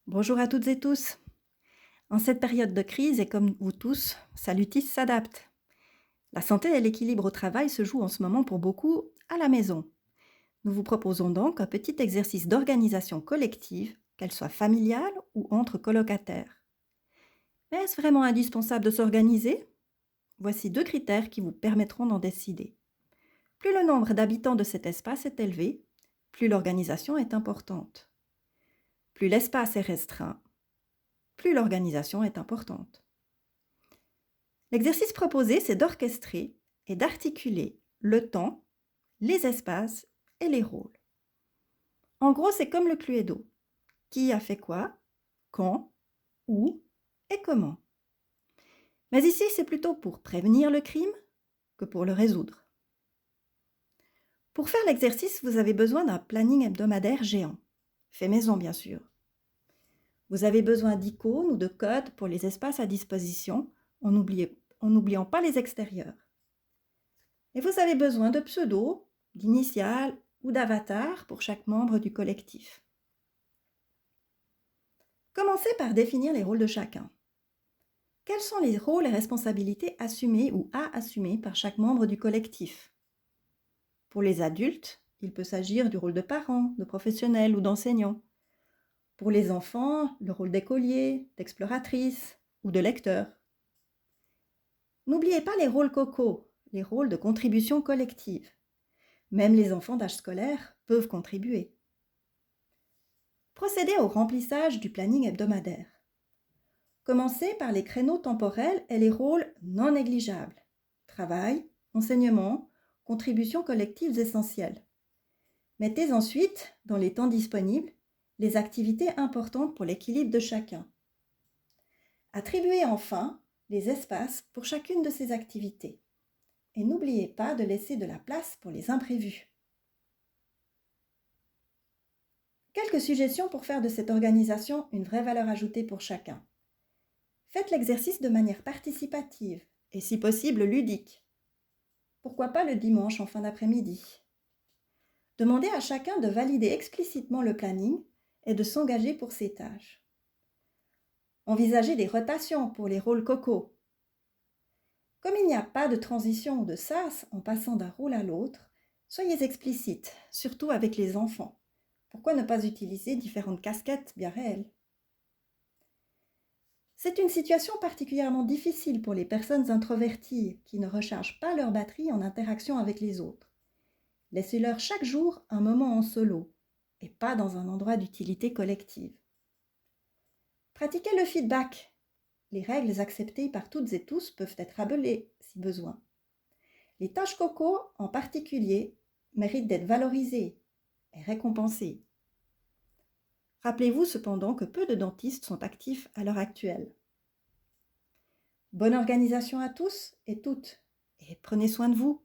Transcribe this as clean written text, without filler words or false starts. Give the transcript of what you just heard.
Bonjour à toutes et tous. En cette période de crise, et comme vous tous, Salutis s'adapte. La santé et l'équilibre au travail se jouent en ce moment pour beaucoup à la maison. Nous vous proposons donc un petit exercice d'organisation collective, qu'elle soit familiale ou entre colocataires. Mais est-ce vraiment indispensable de s'organiser? Voici 2 critères qui vous permettront d'en décider. Plus le nombre d'habitants de cet espace est élevé, plus l'organisation est importante. Plus l'espace est restreint, plus l'organisation est importante. L'exercice proposé, c'est d'orchestrer et d'articuler le temps, les espaces et les rôles. En gros, c'est comme le Cluedo. Qui a fait quoi, quand, où et comment. Mais ici, c'est plutôt pour prévenir le crime que pour le résoudre. Pour faire l'exercice, vous avez besoin d'un planning hebdomadaire géant, fait maison bien sûr. Vous avez besoin d'icônes ou de codes pour les espaces à disposition, en n'oubliant pas les extérieurs. Et vous avez besoin de pseudos, d'initiales ou d'avatars pour chaque membre du collectif. Commencez par définir les rôles de chacun. Quels sont les rôles et responsabilités assumés ou à assumer par chaque membre du collectif? Pour les adultes, il peut s'agir du rôle de parent, de professionnel ou d'enseignant. Pour les enfants, le rôle d'écolier, d'exploratrice ou de lecteur. N'oubliez pas les rôles cocos, les rôles de contribution collective. Même les enfants d'âge scolaire peuvent contribuer. Procédez au remplissage du planning hebdomadaire. Commencez par les créneaux temporels et les rôles non négligeables. Travail, enseignement, contributions collectives essentielles. Mettez ensuite, dans les temps disponibles, les activités importantes pour l'équilibre de chacun. Attribuez enfin les espaces pour chacune de ces activités. Et n'oubliez pas de laisser de la place pour les imprévus. Quelques suggestions pour faire de cette organisation une vraie valeur ajoutée pour chacun. Faites l'exercice de manière participative et si possible ludique. Pourquoi pas le dimanche en fin d'après-midi? Demandez à chacun de valider explicitement le planning et de s'engager pour ses tâches. Envisagez des rotations pour les rôles cocos. Comme il n'y a pas de transition ou de sas en passant d'un rôle à l'autre, soyez explicite, surtout avec les enfants. Pourquoi ne pas utiliser différentes casquettes bien réelles? C'est une situation particulièrement difficile pour les personnes introverties qui ne rechargent pas leur batterie en interaction avec les autres. Laissez-leur chaque jour un moment en solo et pas dans un endroit d'utilité collective. Pratiquez le feedback. Les règles acceptées par toutes et tous peuvent être rappelées si besoin. Les tâches coco, en particulier, méritent d'être valorisées et récompensées. Rappelez-vous cependant que peu de dentistes sont actifs à l'heure actuelle. Bonne organisation à tous et toutes, et prenez soin de vous.